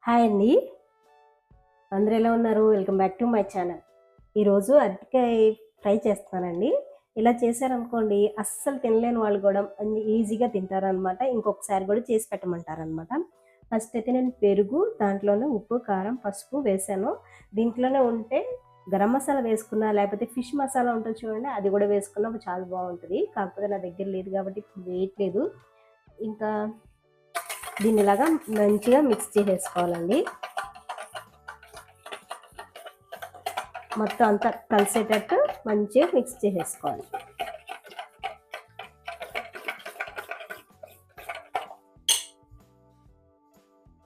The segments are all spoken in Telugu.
హాయ్ అండి. అందరూ ఎలా ఉన్నారు? Welcome back to my channel. ఈరోజు అరటికాయ ఫ్రై చేస్తున్నానండి. ఇలా చేశారనుకోండి అస్సలు తినలేని వాళ్ళు కూడా ఈజీగా తింటారనమాట. ఇంకొకసారి కూడా చేసి పెట్టమంటారనమాట. ఫస్ట్ అయితే నేను పెరుగు, దాంట్లోనే ఉప్పు, కారం, పసుపు వేసాను. దీంట్లోనే ఉంటే గరం మసాలా వేసుకున్నా, లేకపోతే ఫిష్ మసాలా ఉంటుంది చూడండి, అది కూడా వేసుకున్నా చాలా బాగుంటుంది. కాకపోతే నా దగ్గర లేదు కాబట్టి ఇప్పుడు వేయట్లేదు. ఇంకా దీన్ని ఇలాగా మంచిగా మిక్స్ చేసేసుకోవాలండి. మొత్తం అంతా కలిసేటట్టు మంచిగా మిక్స్ చేసేసుకోవాలి.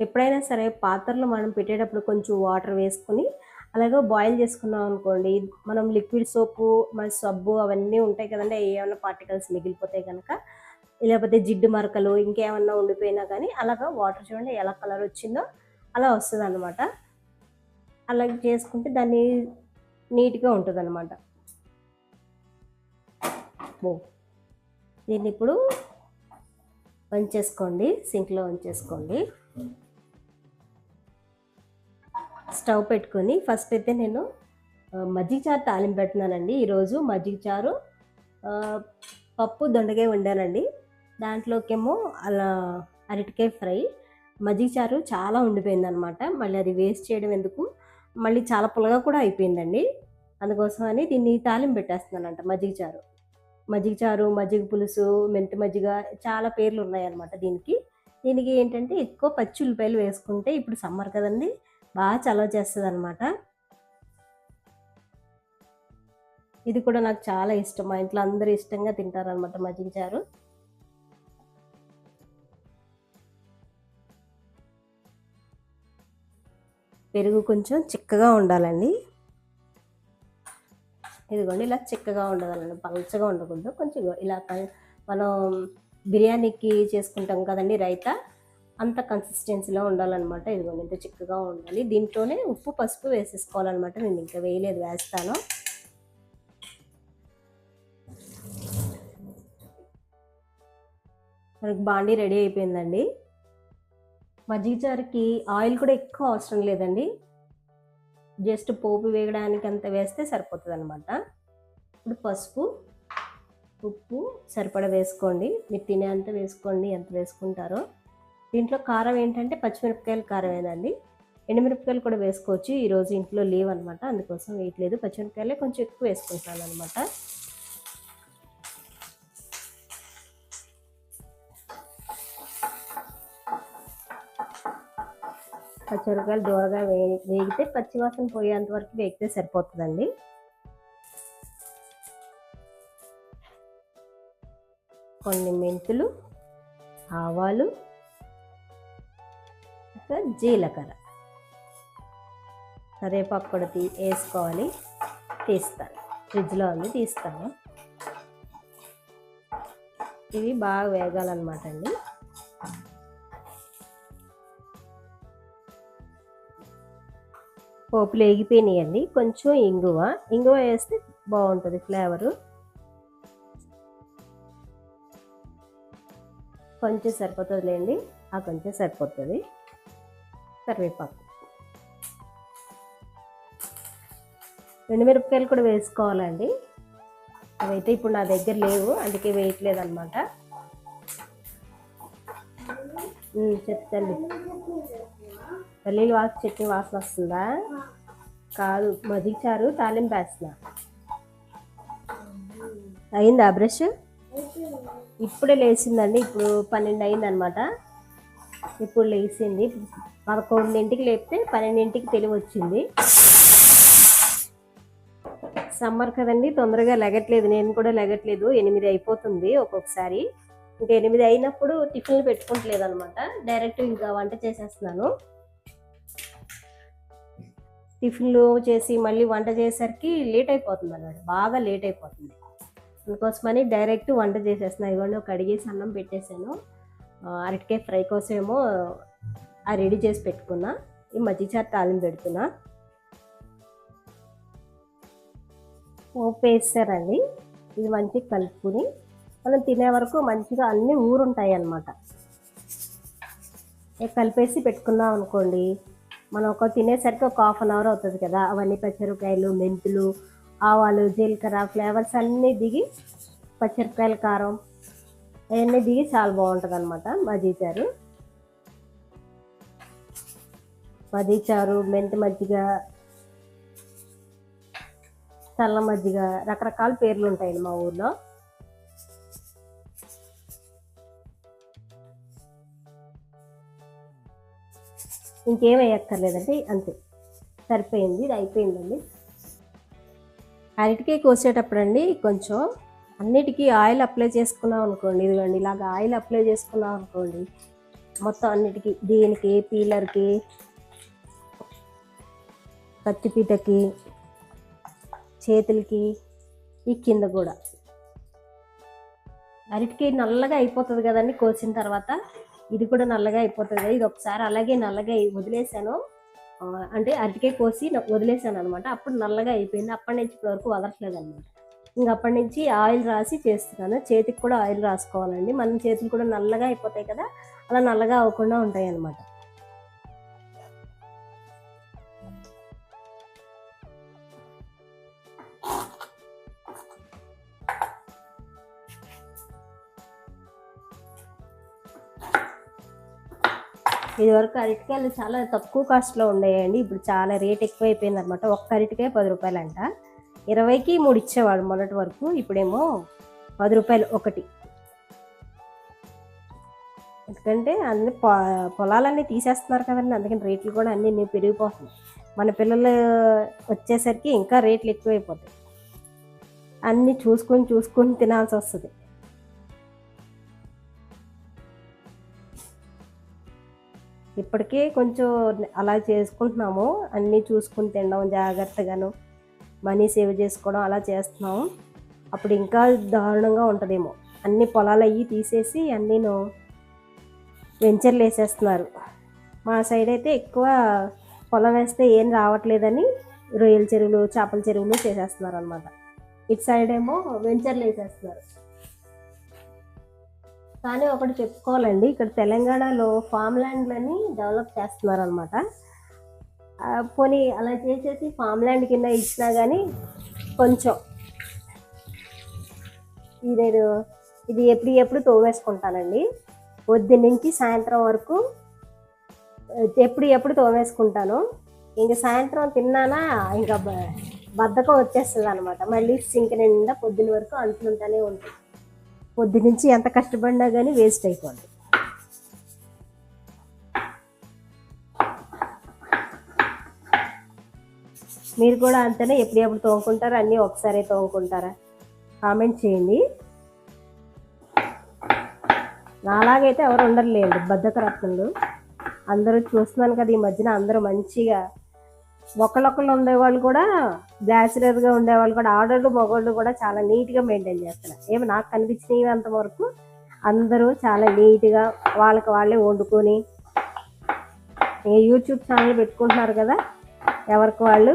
ఎప్పుడైనా సరే పాత్రలో మనం పెట్టేటప్పుడు కొంచెం వాటర్ వేసుకుని అలాగే బాయిల్ చేసుకున్నాం అనుకోండి, మనం లిక్విడ్ సోపు, మన సబ్బు అవన్నీ ఉంటాయి కదండి, ఏమైనా పార్టికల్స్ మిగిలిపోతాయి కనుక, లేకపోతే జిడ్డు మరకలు ఇంకేమన్నా ఉండిపోయినా కానీ అలాగా వాటర్ చూడండి ఎలా కలర్ వచ్చిందో అలా వస్తుంది అనమాట. అలాగే చేసుకుంటే దాన్ని నీట్గా ఉంటుంది అనమాట. దీన్ని ఇప్పుడు వంచేసుకోండి, సింక్లో వంచేసుకోండి. స్టవ్ పెట్టుకొని ఫస్ట్ అయితే నేను మజ్జిగ చారు తాలింపు పెడుతున్నానండి. ఈరోజు మజ్జిగ చారు, పప్పు దొండకాయ వండానండి. దాంట్లోకేమో అలా అరటికాయ ఫ్రై. మజ్జిగ చారు చాలా ఉండిపోయింది అనమాట. మళ్ళీ అది వేస్ట్ చేయడం ఎందుకు, మళ్ళీ చాలా పుల్లగా కూడా అయిపోయిందండి. అందుకోసం అని దీన్ని తాలింపు పెట్టేస్తున్నానంట. మజ్జిగ చారు, మజ్జిగ చారు, మజ్జిగ పులుసు, మెంతి మజ్జిగ, చాలా పేర్లు ఉన్నాయన్నమాట దీనికి. దీనికి ఏంటంటే ఎక్కువ పచ్చి ఉల్లిపాయలు వేసుకుంటే, ఇప్పుడు సమ్మర్ కదండి, బాగా చలవ చేస్తుంది అనమాట. ఇది కూడా నాకు చాలా ఇష్టం. మా ఇంట్లో అందరూ ఇష్టంగా తింటారనమాట మజ్జిగ చారు. పెరుగు కొంచెం చిక్కగా ఉండాలండి. ఇదిగోండి ఇలా చిక్కగా ఉండాలండి, పలచగా ఉండకూడదు. కొంచెం ఇలా మనం బిర్యానీకి చేసుకుంటాం కదండి రైతా, అంత కన్సిస్టెన్సీలో ఉండాలన్నమాట. ఇదిగోండి ఇంత చిక్కగా ఉండాలి. దీంట్లోనే ఉప్పు పసుపు వేసేసుకోవాలన్నమాట. నేను ఇంకా వేయలేదు, వేస్తాను. మనకి బాండీ రెడీ అయిపోయిందండి. మజ్జిగ చారుకి ఆయిల్ కూడా ఎక్కువ అవసరం లేదండి, జస్ట్ పోపు వేయడానికి అంత వేస్తే సరిపోతుంది అనమాట. ఇప్పుడు పసుపు, ఉప్పు సరిపడా వేసుకోండి. మీరు తినేంత వేసుకోండి, ఎంత వేసుకుంటారో. దీంట్లో కారం ఏంటంటే పచ్చిమిరపకాయల కారమేనండి. ఎండుమిరపకాయలు కూడా వేసుకోవచ్చు. ఈరోజు ఇంట్లో లేవన్నమాట, అందుకోసం వేయట్లేదు. పచ్చిమిరపకాయలే కొంచెం ఎక్కువ వేసుకుంటాను అనమాట. పచ్చిమిరపకాయలు దూరగా వేగితే పచ్చివాసన పోయేంత వరకు వేగితే సరిపోతుందండి. కొన్ని మెంతులు, ఆవాలు, ఇంకా జీలకర్ర, కరివేపాకు కూడా వేసుకోవాలి. తీస్తాను, ఫ్రిడ్జ్లో ఉంది, తీస్తాను. ఇవి బాగా వేగాలన్నమాట అండి. పోపులు వేగిపోయినాయండి. కొంచెం ఇంగువ వేస్తే బాగుంటుంది ఫ్లేవరు. కొంచెం సరిపోతుందిలేండి, ఆ కొంచెం సరిపోతుంది. కరివేపాకు, ఎండుమిరపకాయలు కూడా వేసుకోవాలండి. అవైతే ఇప్పుడు నా దగ్గర లేవు, అందుకే వేయట్లేదు అనమాట. చెప్తాండి. పల్లీలు చట్నీ వాసన వస్తుందా? కాదు, మజ్జిగ చారు తాలింపు వేస్తున్నా. అయిందా బ్రష్? ఇప్పుడే లేచిందండి. ఇప్పుడు 12 అయిందనమాట. ఇప్పుడు లేచింది. 11ంటికి లేపితే 12ంటికి తెలివి వచ్చింది. సమ్మర్ కదండి, తొందరగా లెగట్లేదు. నేను కూడా లెగట్లేదు. 8 అయిపోతుంది ఒక్కొక్కసారి. ఇంకా 8 అయినప్పుడు టిఫిన్లు పెట్టుకుంటలేదు అనమాట. డైరెక్ట్ ఇంకా వంట చేసేస్తున్నాను. టిఫిన్లు చేసి మళ్ళీ వంట చేసేసరికి లేట్ అయిపోతుంది అన్నమాట, బాగా లేట్ అయిపోతుంది. అందుకోసమని డైరెక్ట్ వంట చేసేస్తున్నాను. ఇవ్వండి, ఒక కడిగేసి అన్నం పెట్టేశాను. అరటికాయ ఫ్రై కోసమేమో రెడీ చేసి పెట్టుకున్నా. ఈ మజ్జిగ చారు తాలింపు పెడుతున్నా. పోపు వేస్తారండి. ఇది మంచిగా కలుపుకుని మనం తినే వరకు మంచిగా అన్నీ ఊరుంటాయి అన్నమాట. కలిపేసి పెట్టుకున్నాం అనుకోండి, మనం తినేసరికి ఒక హాఫ్ అన్ అవర్ అవుతుంది కదా. అవన్నీ పచ్చిమిరపకాయలు, మెంతులు, ఆవాలు, జీలకర్ర ఫ్లేవర్స్ అన్నీ దిగి, పచ్చిమిరపకాయల కారం అవన్నీ దిగి చాలా బాగుంటుంది అనమాట మజ్జిగ చారు, మెంతి మజ్జిగ, చల్ల మజ్జిగ, రకరకాల పేర్లు ఉంటాయండి మా ఊర్లో. ఇంకేం వేయక్కర్లేదండి, అంతే సరిపోయింది. ఇది అయిపోయిందండి. అరటికాయ కోసేటప్పుడు అండి కొంచెం అన్నిటికీ ఆయిల్ అప్లై చేసుకున్నాం అనుకోండి, ఇదిగోండి ఇలాగ ఆయిల్ అప్లై చేసుకున్నాం అనుకోండి, మొత్తం అన్నిటికీ, దీనికి, పీలర్కి, కత్తిపీటకి, చేతులకి, ఈ కింద కూడా. అరటికాయ నల్లగా అయిపోతుంది కదండి కోసిన తర్వాత, ఇది కూడా నల్లగా అయిపోతుంది కదా. ఇది ఒకసారి అలాగే నల్లగా వదిలేసాను, అంటే అరటికాయ కోసి వదిలేసాను అనమాట. అప్పుడు నల్లగా అయిపోయింది. అప్పటి నుంచి ఇప్పటి వరకు వదలట్లేదు అనమాట. ఇంక అప్పటి నుంచి ఆయిల్ రాసి చేస్తున్నాను. చేతికి కూడా ఆయిల్ రాసుకోవాలండి, మన చేతులు కూడా నల్లగా అయిపోతాయి కదా, అలా నల్లగా అవ్వకుండా ఉంటాయి అన్నమాట. ఇదివరకు అరటికాయలు చాలా తక్కువ కాస్ట్లో ఉండేయండి, ఇప్పుడు చాలా రేట్ ఎక్కువైపోయింది అనమాట. ఒక్క అరటికాయ 10 రూపాయలంట. 20కి 3 ఇచ్చేవాడు మొన్నటి వరకు, ఇప్పుడేమో 10 రూపాయలు ఒకటి. ఎందుకంటే అన్ని పొలాలన్నీ తీసేస్తున్నారు కదండి, అందుకని రేట్లు కూడా అన్నీ పెరిగిపోతున్నాయి. మన పిల్లలు వచ్చేసరికి ఇంకా రేట్లు ఎక్కువైపోతాయి. అన్నీ చూసుకొని తినాల్సి వస్తుంది. ఇప్పటికే కొంచెం అలా చేసుకుంటున్నాము, అన్నీ చూసుకుని తినడం, జాగ్రత్తగాను మనీ సేవ్ చేసుకోవడం అలా చేస్తున్నాము. అప్పుడు ఇంకా దారుణంగా ఉంటుందేమో. అన్ని పొలాలు అయ్యి తీసేసి అన్నీను వెంచర్లు వేసేస్తున్నారు. మా సైడ్ అయితే ఎక్కువ పొలం వేస్తే ఏం రావట్లేదని రొయ్యల చెరువులు, చేపల చెరువులు చేసేస్తున్నారు అనమాట. ఇటు సైడ్ ఏమో వెంచర్లు వేసేస్తున్నారు. కానీ ఒకటి చెప్పుకోవాలండి, ఇక్కడ తెలంగాణలో ఫామ్ ల్యాండ్లని డెవలప్ చేస్తున్నారు అనమాట. పోనీ అలా చేసేసి ఫామ్ ల్యాండ్ కింద ఇచ్చినా కానీ కొంచెం ఇది ఎప్పుడు తోవేసుకుంటానండి. పొద్దున్న నుంచి సాయంత్రం వరకు ఎప్పుడు తోవేసుకుంటాను. ఇంక సాయంత్రం తిన్నానా ఇంకా బద్ధకం వచ్చేస్తుంది అనమాట. మళ్ళీ సింక్ నిండా పొద్దున్న వరకు అంట్లుంటానే ఉంటుంది. పొద్దునుంచి ఎంత కష్టపడినా కానీ వేస్ట్ అయిపోద్ది. మీరు కూడా అంతేనే, ఎప్పుడు తోముకుంటారా? అన్నీ ఒకసారి తోముకుంటారా? కామెంట్ చేయండి. నాలాగైతే ఎవరు ఉండరులేండి బద్ధకరత్నులు. అందరూ చూస్తున్నాను కదా, ఈ మధ్యన అందరూ మంచిగా ఒకళ్ళొకళ్ళు ఉండేవాళ్ళు కూడా, బ్యాచిలర్గా ఉండేవాళ్ళు కూడా, ఆడవాళ్ళు మగవాళ్ళు కూడా చాలా నీట్గా మెయింటైన్ చేస్తున్నారు. ఏమో నాకు కనిపించినవి అంతవరకు అందరూ చాలా నీట్గా వాళ్ళకి వాళ్ళే వండుకొని యూట్యూబ్ ఛానల్ పెట్టుకుంటున్నారు కదా, ఎవరికి వాళ్ళు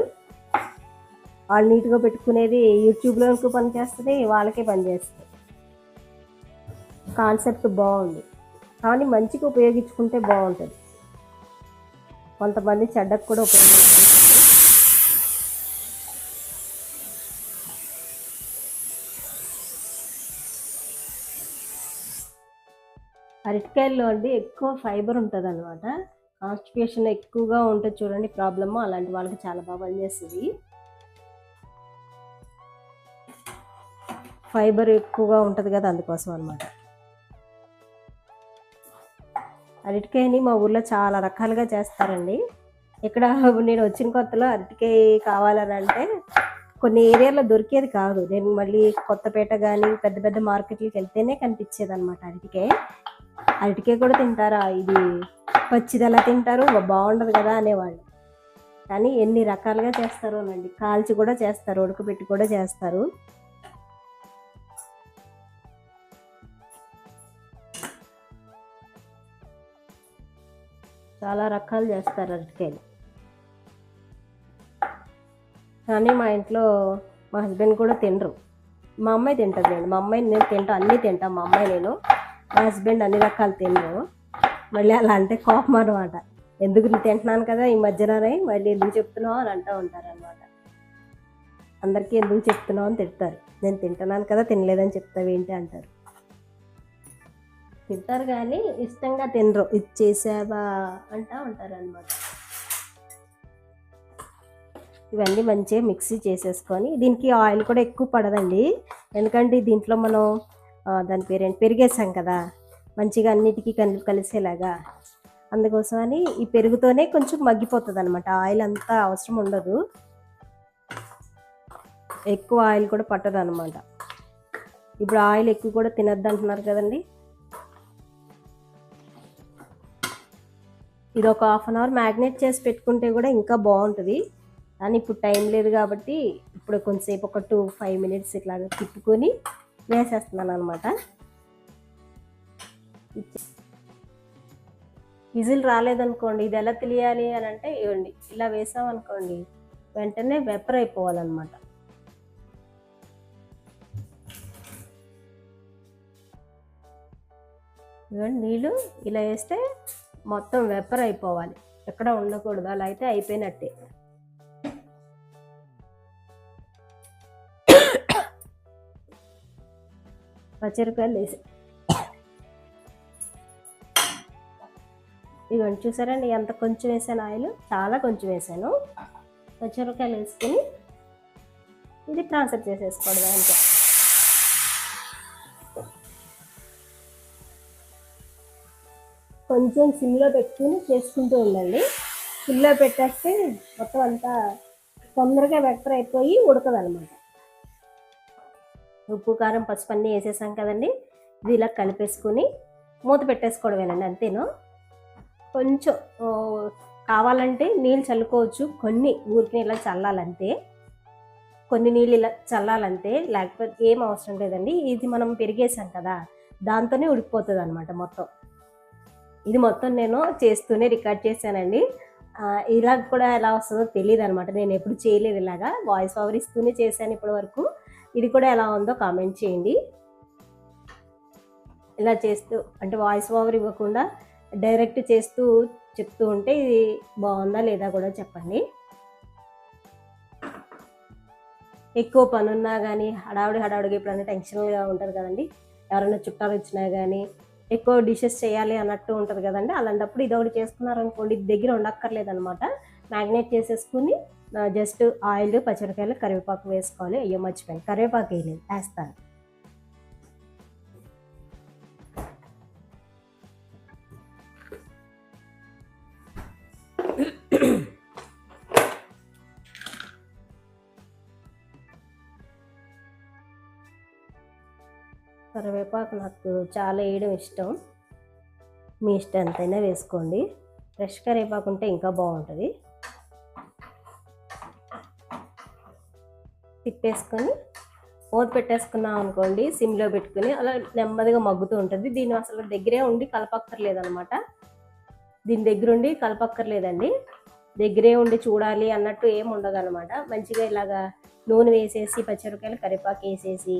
నీట్గా పెట్టుకునేది యూట్యూబ్లోకి పనిచేస్తుంది, వాళ్ళకే పనిచేస్తుంది. కాన్సెప్ట్ బాగుంది, కానీ మంచిగా ఉపయోగించుకుంటే బాగుంటుంది. కొంతమంది చెడ్డకు కూడా ఉపయోగించుకుంటారు. అరటికాయల్లో అండి ఎక్కువ ఫైబర్ ఉంటుంది అనమాట. కాన్స్టిపేషన్ ఎక్కువగా ఉంటుంది చూడండి, ప్రాబ్లము, అలాంటి వాళ్ళకి చాలా బాగా పనిచేస్తుంది. ఫైబర్ ఎక్కువగా ఉంటుంది కదా, అందుకోసం అనమాట. అరటికాయని మా ఊర్లో చాలా రకాలుగా చేస్తారండి. ఇక్కడ నేను వచ్చిన కొత్తలో అరటికాయ కావాలని అంటే కొన్ని ఏరియాలో దొరికేది కాదు. నేను మళ్ళీ కొత్తపేట కానీ పెద్ద పెద్ద మార్కెట్లకి వెళ్తేనే కనిపించేది అనమాట అరటికాయ కూడా తింటారా, ఇది పచ్చిది ఎలా తింటారు, బాగుండదు కదా అనేవాళ్ళు. కానీ ఎన్ని రకాలుగా చేస్తారో అండి. కాల్చి కూడా చేస్తారు, ఉడకబెట్టి కూడా చేస్తారు. చాలా రకాలు చేస్తారు అరటికాయలు. కానీ మా ఇంట్లో మా హస్బెండ్ కూడా తినరు. మా అమ్మాయి తింటుంది అండి. మా అమ్మాయి నేను తింటాను, అన్నీ తింటాం. మా అమ్మాయి నేను, మా హస్బెండ్ అన్ని రకాలు తినరు. మళ్ళీ అలా అంటే కోపం అనమాట. ఎందుకు తింటున్నాను కదా ఈ మధ్యలోనే మళ్ళీ ఎందుకు చెప్తున్నావు అని అంటూ ఉంటారు అనమాట. అందరికీ ఎందుకు చెప్తున్నావు అని తిడతారు. నేను తింటున్నాను కదా తినలేదని చెప్తావు ఏంటి అంటారు. తింటారు కానీ ఇష్టంగా తినరు. ఇది చేసావా అంటూ ఉంటారు అనమాట. ఇవన్నీ మంచిగా మిక్సీ చేసేసుకొని, దీనికి ఆయిల్ కూడా ఎక్కువ పడదండి. ఎందుకంటే దీంట్లో మనం దాని పేరేంటి పెరిగేసాం కదా మంచిగా అన్నిటికీ కలిసేలాగా. అందుకోసమని ఈ పెరుగుతోనే కొంచెం మగ్గిపోతుంది అనమాట. ఆయిల్ అంతా అవసరం ఉండదు, ఎక్కువ ఆయిల్ కూడా పట్టదు అనమాట. ఇప్పుడు ఆయిల్ ఎక్కువ కూడా తినద్దు అంటున్నారు కదండి. ఇది ఒక 1/2 అవర్ మ్యాగ్నేట్ చేసి పెట్టుకుంటే కూడా ఇంకా బాగుంటుంది. కానీ ఇప్పుడు టైం లేదు కాబట్టి ఇప్పుడు కొంచెంసేపు ఒక 2-5 మినిట్స్ ఇట్లాగా తిప్పుకొని వేసేస్తున్నాను అనమాట. విజిల్ రాలేదనుకోండి, ఇది ఎలా తెలియాలి అని అంటే ఇవ్వండి, ఇలా వేసామనుకోండి వెంటనే వెపర్ అయిపోవాలన్నమాట. ఇవ్వండి నీళ్ళు ఇలా వేస్తే మొత్తం వెపర్ అయిపోవాలి, ఎక్కడ ఉండకూడదు. అలా అయితే అయిపోయినట్టే. పచ్చిమిరపకాయలు వేసి ఇవన్నీ చూసారండి ఎంత కొంచెం వేసాను ఆయిల్, చాలా కొంచెం వేసాను. పచ్చిమిరపకాయలు వేసుకుని ఇది ట్రాన్స్ఫర్ చేసేసుకోవడం అంతే. కొంచెం సిమ్లో పెట్టుకుని చేసుకుంటూ ఉండండి. సిమ్లో పెట్టేస్తే మొత్తం అంతా తొందరగా వెక్టర్ అయిపోయి ఉడకదు అనమాట. ఉప్పు కారం పసుపు అన్నీ వేసేసాం కదండి. ఇది ఇలా కలిపేసుకొని మూత పెట్టేసుకోవడమేనండి, అంతేను. కొంచెం కావాలంటే నీళ్ళు చల్లుకోవచ్చు, కొన్ని ఊరికి ఇలా చల్లాలంతే, కొన్ని నీళ్ళు ఇలా చల్లాలంతే, లేకపోతే ఏం అవసరం లేదండి. ఇది మనం పెరిగేసాం కదా దాంతోనే ఉడికిపోతుంది అనమాట మొత్తం. ఇది మొత్తం నేను చేస్తూనే రికార్డ్ చేశానండి. ఇలా కూడా ఎలా వస్తుందో తెలియదు అనమాట, నేను ఎప్పుడు చేయలేదు ఇలాగా. వాయిస్ ఓవర్ ఇస్తూనే చేశాను ఇప్పటి వరకు. ఇది కూడా ఎలా ఉందో కామెంట్ చేయండి. ఇలా చేస్తూ అంటే వాయిస్ ఓవర్ ఇవ్వకుండా డైరెక్ట్ చేస్తూ చెప్తూ ఉంటే ఇది బాగుందా లేదా కూడా చెప్పండి. ఎక్కువ పనున్నా కానీ హడావుడిగా ఎప్పుడైనా టెన్షన్గా ఉంటుంది కదండి, ఎవరైనా చుట్టాలు వచ్చినా కానీ ఎక్కువ డిషెస్ చేయాలి అన్నట్టు ఉంటుంది కదండి. అలాంటప్పుడు ఇది ఒకటి చేసుకున్నారనుకోండి, ఇది దగ్గర ఉండక్కర్లేదు అనమాట. మ్యాగ్నేట్ చేసేసుకుని జస్ట్ ఆయిల్, పచ్చిమిరపకాయలు, కరివేపాకు వేసుకోవాలి. అయ్యో మర్చిపోయాను, కరివేపాకు వేయలేదు, వేస్తాను. కరివేపాకు నాకు చాలా వేయడం ఇష్టం, మీ ఇష్టం ఎంతైనా వేసుకోండి. ఫ్రెష్ కరివేపాకు ఉంటే ఇంకా బాగుంటుంది. తిప్పేసుకొని మూత పెట్టేసుకున్నాం అనుకోండి, సిమ్లో పెట్టుకుని అలా నెమ్మదిగా మగ్గుతూ ఉంటుంది. దీన్ని అసలు దగ్గరే ఉండి కలపక్కర్లేదనమాట. దీని దగ్గరుండి కలపక్కర్లేదండి, దగ్గరే ఉండి చూడాలి అన్నట్టు ఏమి ఉండదు అనమాట. మంచిగా ఇలాగా నూనె వేసేసి పచ్చిమిరపకాయలు, కరివేపాకు వేసేసి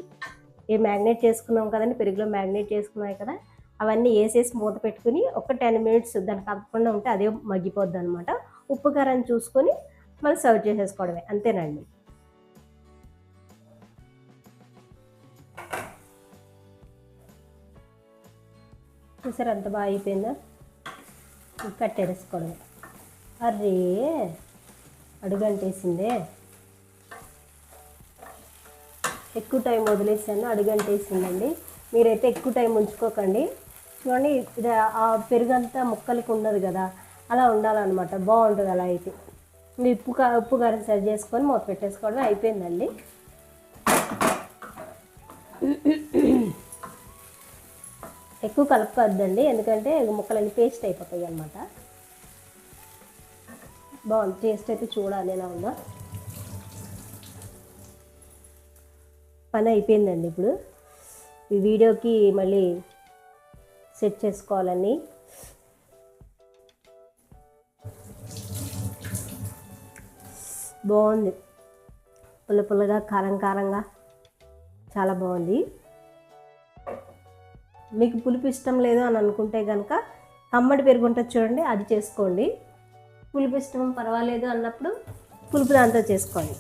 మ్యాగ్నేట్ చేసుకున్నాం కదండి, పెరుగులో మ్యాగ్నేట్ చేసుకున్నాయి కదా, అవన్నీ వేసేసి మూత పెట్టుకుని ఒక 10 మినిట్స్ దాన్ని కలపకుండా ఉంటే అదే మగ్గిపోద్ది అనమాట. ఉప్పు కారం చూసుకొని మళ్ళీ సర్వ్ చేసేసుకోవడమే, అంతేనండి. చూసారు ఎంత బాగా అయిపోయిందో, కట్టేసుకోవడమే. అరే అడుగంటేసిందే, ఎక్కువ టైం వదిలేసాను, అడుగంటేసిందండి. మీరైతే ఎక్కువ టైం ఉంచుకోకండి. చూడండి ఇది ఆ పెరుగంతా ముక్కలకి ఉండదు కదా, అలా ఉండాలన్నమాట, బాగుంటుంది అలా అయితే. ఉప్పు కారం సరి చేసుకొని మూత పెట్టేసుకోవడం అయిపోయిందండి. ఎక్కువ కలుపుకోవద్దండి, ఎందుకంటే ముక్కలన్నీ పేస్ట్ అయిపోతాయి అన్నమాట. బాగుంది, టేస్ట్ అయితే చూడాలి ఎలా ఉందో. పని అయిపోయిందండి. ఇప్పుడు ఈ వీడియోకి మళ్ళీ సెట్ చేసుకోవాలని. బాగుంది, పుల్లగా కారంగా చాలా బాగుంది. మీకు పులుపు ఇష్టం లేదు అని అనుకుంటే కనుక కమ్మటి పెరుగు ఉంటుంది చూడండి, అది చేసుకోండి. పులుపు ఇష్టం పర్వాలేదు అన్నప్పుడు పులుపు దాంతో చేసుకోండి.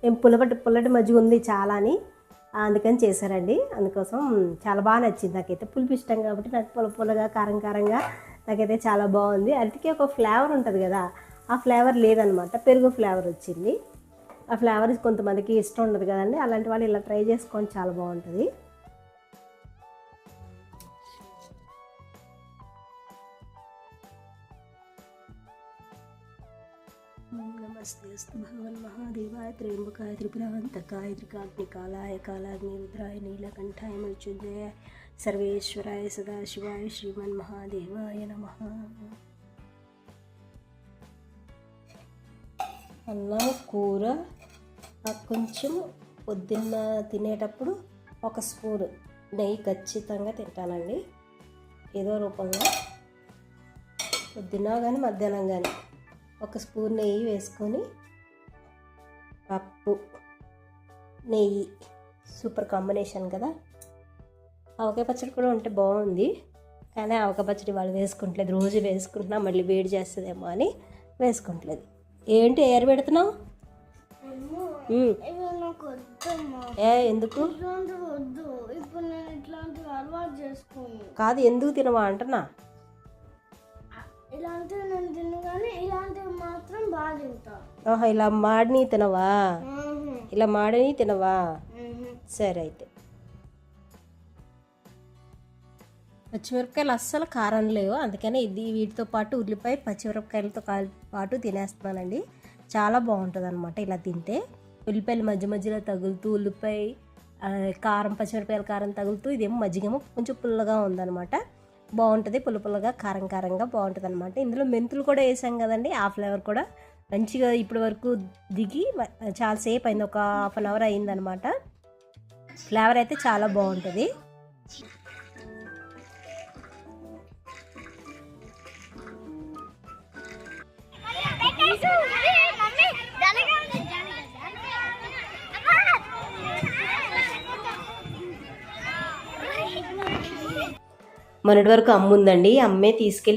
నేను పుల్లటి మజ్జిగ ఉంది చాలా అని అందుకని చేశారండి. అందుకోసం చాలా బాగా నచ్చింది నాకైతే. పులుపు ఇష్టం కాబట్టి నాకు పుల్లగా కారంగా నాకైతే చాలా బాగుంది. అరటికి ఒక ఫ్లేవర్ ఉంటుంది కదా, ఆ ఫ్లేవర్ లేదనమాట, పెరుగు ఫ్లేవర్ వచ్చింది. ఆ ఫ్లేవర్ కొంతమందికి ఇష్టం ఉండదు కదండి, అలాంటి వాళ్ళు ఇలా ట్రై చేసుకోండి, చాలా బాగుంటుంది. నమస్తేస్తు భగవన్ మహాదేవాయ త్రయంబకాయ త్రిపురాంతకాయ త్రికాగ్నికాలాయ కాలాగ్ని రుద్రాయ నీలకంఠాయ మృత్యుంజయ సర్వేశ్వరాయ సదాశివాయ శ్రీమన్ మహాదేవాయ నమః. అన్నం కూర కొంచెం పొద్దున్న తినేటప్పుడు ఒక స్పూన్ నెయ్యి ఖచ్చితంగా తింటానండి, ఏదో రూపంగా. పొద్దున్న కానీ మధ్యాహ్నం కానీ ఒక స్పూన్ నెయ్యి వేసుకొని, పప్పు నెయ్యి సూపర్ కాంబినేషన్ కదా. ఆవకాయ పచ్చడి కూడా ఉంటే బాగుంది, కానీ ఆవకాయ పచ్చడి వాళ్ళు వేసుకుంటలేదు. రోజు వేసుకుంటున్నా మళ్ళీ వేడి చేస్తుందేమో అని వేసుకుంటలేదు. ఏంటి ఏరు పెడుతున్నావు? ఎందుకు కాదు, ఎందుకు తినవా అంటున్నా. ఇలా మాడిని తినవా? ఇలా మాడిని తినవా? సరే అయితే. పచ్చిమిరపకాయలు అస్సలు కారం లేవు, అందుకని వీటితో పాటు ఉల్లిపాయ పచ్చిమిరపకాయలతో పాటు తినేస్తున్నానండి. చాలా బాగుంటుంది అనమాట ఇలా తింటే. ఉల్లిపాయలు మధ్యలో తగులుతూ, ఉల్లిపాయ కారం పచ్చిమిరపకాయల కారం తగులుతూ, ఇదేమో మజ్జిగేమో కొంచెం పుల్లగా ఉందన్నమాట. బాగుంటుంది, పుల్లగా కారంగా బాగుంటుంది అనమాట. ఇందులో మెంతులు కూడా వేసాం కదండి, ఆ ఫ్లేవర్ కూడా మంచిగా ఇప్పటి వరకు దిగి చాలాసేపు అయింది, ఒక హాఫ్ అన్ అవర్ అయిందనమాట. ఫ్లేవర్ అయితే చాలా బాగుంటుంది. మొన్నటి వరకు అమ్మ ఉందండి, అమ్మే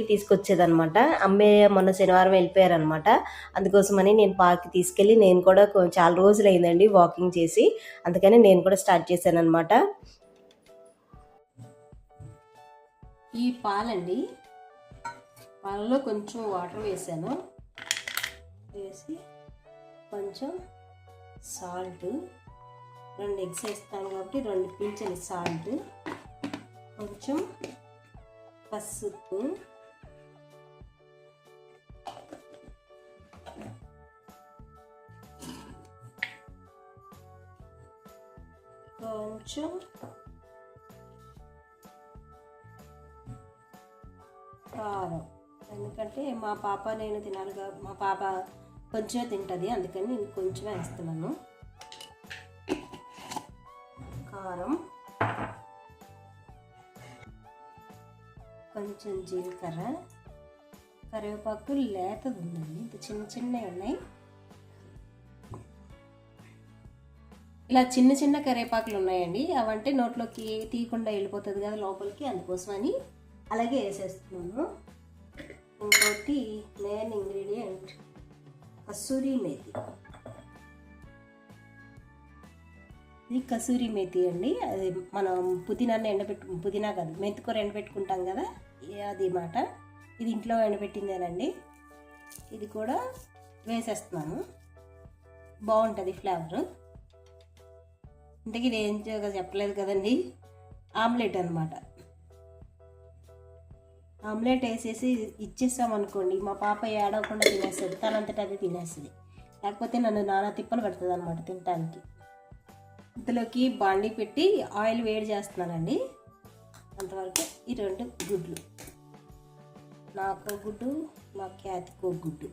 తీసుకొచ్చేదనమాట. అమ్మే మొన్న శనివారం వెళ్ళిపోయారనమాట. అందుకోసమని నేను పార్క్కి తీసుకెళ్ళి, నేను కూడా చాలా రోజులు అయిందండి వాకింగ్ చేసి, అందుకని నేను కూడా స్టార్ట్ చేశాను అనమాట. ఈ పాలండి, పాలలో కొంచెం వాటర్ వేసాను, వేసి కొంచెం సాల్ట్, 2 ఎగ్స్ వేస్తాను కాబట్టి 2 పించెలు సాల్ట్, కొంచెం పసుపు, కొంచెం కారం, ఎందుకంటే మా పాప నేను తినాలిగా, మా పాప కొంచెం తింటుంది, అందుకని నేను కొంచెం వేస్తున్నాను. కారం, కొంచెం జీలకర్ర, కరివేపాకు లేతది ఉందండి, ఇంత చిన్నవి ఉన్నాయి. ఇలా చిన్న కరివేపాకులు ఉన్నాయండి, అవంటే నోట్లోకి తీయకుండా వెళ్ళిపోతుంది కదా లోపలికి, అందుకోసమని అలాగే వేసేస్తున్నాను. ఇంకోటి మెయిన్ ఇంగ్రీడియంట్ కసూరి మేతి. ఇది కసూరి మేతి అండి, అది మనం పుదీనాన్ని పుదీనా కాదు మెంతికూర ఎండబెట్టుకుంటాం కదా, అది మాట. ఇది ఇంట్లో ఎండబెట్టిందేనండి, ఇది కూడా వేసేస్తున్నాను, బాగుంటుంది ఫ్లేవర్. ఇంతకీ ఇది ఏం చెప్పలేదు కదండి, ఆమ్లెట్ అనమాట. ఆమ్లెట్ వేసేసి ఇచ్చేసామనుకోండి, మా పాప ఏడవకుండా తినేస్తుంది, తనంతటా అది తినేస్తుంది, లేకపోతే నన్ను నానా తిప్పలు పెడుతుంది అనమాట తినటానికి. ఇంతలోకి బాండీ పెట్టి ఆయిల్ వేడి చేస్తున్నానండి. అంతవరకు ఈ 2 గుడ్లు, నాకు గుడ్డు, మా క్యాత్కో గుడ్డు.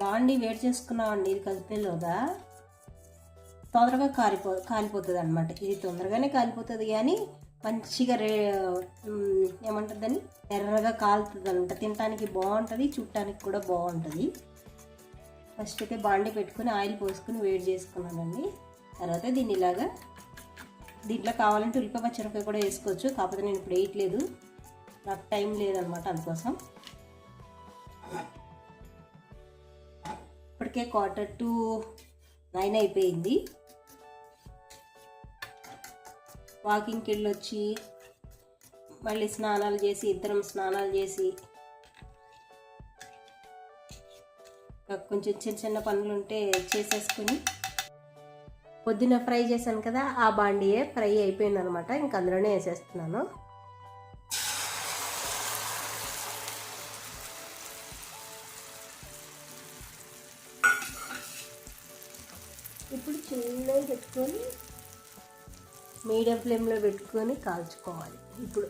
బాండి వేడి చేసుకున్నామండి. ఇది కదిపేలోగా తొందరగా కాలిపోతుంది అనమాట. ఇది తొందరగానే కాలిపోతుంది కానీ మంచిగా ఏమంటుందని ఎర్రగా కాలుతుంది అనమాట. తినడానికి బాగుంటుంది, చుట్టానికి కూడా బాగుంటుంది. ఫస్ట్ అయితే బాండి పెట్టుకుని ఆయిల్ పోసుకుని వేడి చేసుకున్నానండి. తర్వాత దీన్ని ఇలాగా దీంట్లో కావాలంటే ఉల్లిపాయ పచ్చిమిరపకాయ కూడా వేసుకోవచ్చు. కాకపోతే నేను ఇప్పుడు వేయట్లేదు, నాకు టైం లేదనమాట. అందుకోసం ఇప్పటికే 8:45 అయిపోయింది. వాకింగ్కి వెళ్ళొచ్చి మళ్ళీ స్నానాలు చేసి ఇద్దరం స్నానాలు చేసి కొంచెం చిన్న చిన్న పనులు ఉంటే చేసేసుకుని పొద్దున్న ఫ్రై చేశాను కదా, ఆ బాండియే ఫ్రై అయిపోయింది అనమాట. ఇంక అందులోనే వేసేస్తున్నాను. ఇప్పుడు చిన్నగా పెట్టుకొని మీడియం ఫ్లేమ్లో పెట్టుకొని కాల్చుకోవాలి. ఇప్పుడు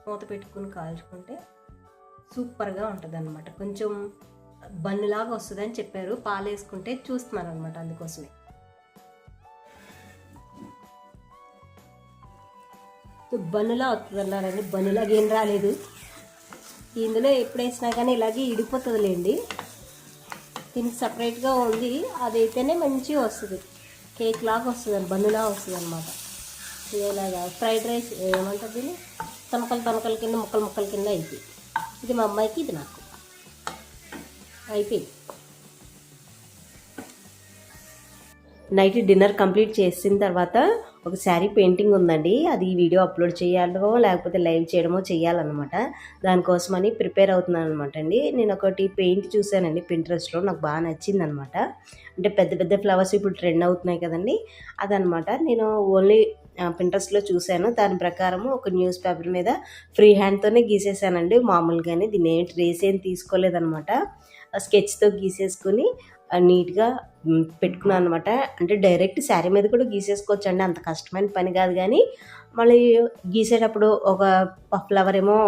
మూత పెట్టుకొని కాల్చుకుంటే సూపర్గా ఉంటుంది అనమాట. కొంచెం బన్నులాగా వస్తుంది అని చెప్పారు, పాలు వేసుకుంటే చూస్తున్నాను అనమాట. అందుకోసమే బన్నులా వస్తుంది అన్నారండి. బన్నులాగా ఏం రాలేదు. ఇందులో ఎప్పుడు వేసినా కానీ ఇలాగే ఇడిపోతుందిలేండి. దీనికి సపరేట్గా ఉంది, అదైతేనే మంచిగా వస్తుంది. కేక్ లాగా వస్తుంది, బన్నులా వస్తుంది అనమాట. ఇలాగా ఫ్రైడ్ రైస్ ఏమంటుంది, తనకల కింద ముక్కల కింద అయిపోయి. ఇది మా అమ్మాయికి, ఇది నాకు అయిపోయింది. నైట్ డిన్నర్ కంప్లీట్ చేసిన తర్వాత ఒక శారీ పెయింటింగ్ ఉందండి. అది వీడియో అప్లోడ్ చేయాలో లేకపోతే లైవ్ చేయడమో చేయాలన్నమాట. దానికోసమని ప్రిపేర్ అవుతున్నాను అనమాట అండి. నేను ఒకటి పెయింట్ చూశానండి Pinterestలో, నాకు బాగా నచ్చింది అనమాట. అంటే పెద్ద పెద్ద ఫ్లవర్స్ ఇప్పుడు ట్రెండ్ అవుతున్నాయి కదండి, అదనమాట. నేను ఓన్లీ Pinterestలో చూశాను. దాని ప్రకారము ఒక న్యూస్ పేపర్ మీద ఫ్రీ హ్యాండ్తోనే గీసేసానండి మామూలుగానే. దీన్ని ఏం ట్రేస్ ఏం తీసుకోలేదనమాట. స్కెచ్తో గీసేసుకుని నీట్గా పెట్టుకున్నాను అనమాట. అంటే డైరెక్ట్ శారీ మీద కూడా గీసేసుకోవచ్చు అండి, అంత కష్టమైన పని కాదు. కానీ మళ్ళీ గీసేటప్పుడు ఒక ఫ్లవర్ ఏమో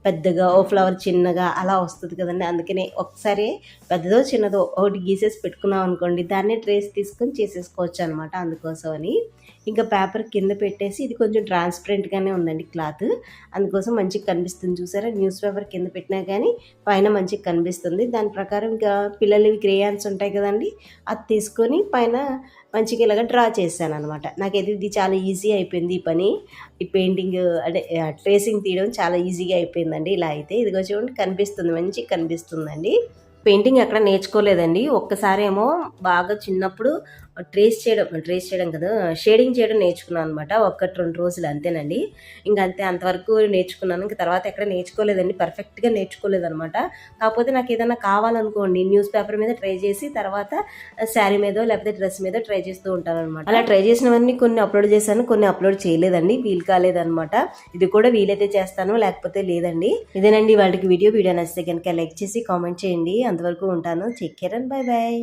పెద్దగా, ఓ ఫ్లవర్ చిన్నగా అలా వస్తుంది కదండి. అందుకనే ఒకసారి పెద్దదో చిన్నదో ఒకటి గీసేసి పెట్టుకున్నాం అనుకోండి, దాన్నే ట్రేస్ తీసుకొని చేసేసుకోవచ్చు అనమాట. అందుకోసం అని ఇంకా పేపర్ కింద పెట్టేసి, ఇది కొంచెం ట్రాన్స్పరెంట్గానే ఉందండి క్లాత్, అందుకోసం మంచిగా కనిపిస్తుంది. చూసారా, న్యూస్ పేపర్ కింద పెట్టినా కానీ పైన మంచిగా కనిపిస్తుంది. దాని ప్రకారం ఇంకా పిల్లలవి క్రేయాన్స్ ఉంటాయి కదండి, అది తీసుకొని పైన మంచిగా ఇలాగ డ్రా చేశాను అనమాట. నాకైతే ఇది చాలా ఈజీ అయిపోయింది ఈ పని. ఈ పెయింటింగ్ అంటే ట్రేసింగ్ తీయడం చాలా ఈజీగా అయిపోయిందండి. ఇలా అయితే ఇదిగో చూడండి, కనిపిస్తుంది, మంచిగా కనిపిస్తుందండి. పెయింటింగ్ ఎక్కడ నేర్చుకోలేదండి. ఒక్కసారి ఏమో బాగా చిన్నప్పుడు ట్రేస్ చేయడం కదా, షేడింగ్ చేయడం నేర్చుకున్నాను అనమాట. 1-2 రోజులు అంతేనండి. అంతే, అంతవరకు నేర్చుకున్నాను. ఇంక తర్వాత ఎక్కడ నేర్చుకోలేదండి, పర్ఫెక్ట్గా నేర్చుకోలేదనమాట. కాకపోతే నాకు ఏదైనా కావాలనుకోండి, న్యూస్ పేపర్ మీద ట్రై చేసి తర్వాత శారీ మీదో లేకపోతే డ్రెస్ మీద ట్రై చేస్తూ ఉంటాను అనమాట. అలా ట్రై చేసినవన్నీ కొన్ని అప్లోడ్ చేశాను, కొన్ని అప్లోడ్ చేయలేదండి, వీలు కాలేదనమాట. ఇది కూడా వీలైతే చేస్తాను, లేకపోతే లేదండి. ఇదేనండి వాళ్ళకి వీడియో నచ్చితే కనుక లైక్ చేసి కామెంట్ చేయండి. అంతవరకు ఉంటాను. Take care and by by.